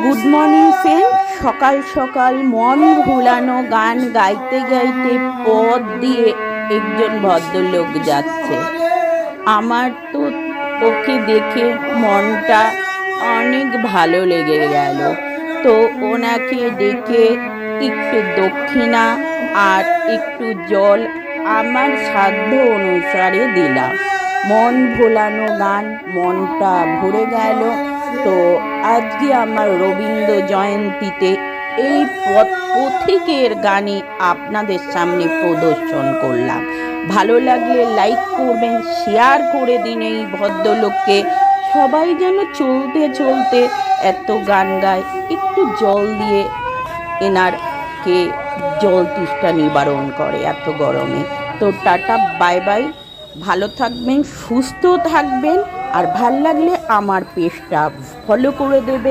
Good morning friend. সকাল সকাল মন ভোলানো গান গাইতে গাইতে পথ দিয়ে একজন ভদ্রলোক যাচ্ছে। আমার তো ওকে দেখে মনটা অনেক ভালো লেগে গেল। তো ওনাকে ডেকে একটু দক্ষিণা আর একটু জল আমার সাধ্য অনুসারে দিলাম। মন ভোলানো গান, মনটা ভরে গেল। তো আজকে আমার রবীন্দ্র জয়ন্তীতে এই পথিকের গানই আপনাদের সামনে প্রদর্শন করলাম। ভালো লাগলে লাইক করবেন, শেয়ার করে দিন এই ভদ্রলোককে। সবাই যেন চলতে চলতে এত গান গায়, একটু জল দিয়ে এনারকে জল তৃষ্ণা নিবারণ করে এত গরমে। তো টাটা, বাই বাই। ভালো থাকবেন, সুস্থ থাকবেন, আর ভাল লাগলে আমার পেজটা ফলো করে দেবেন।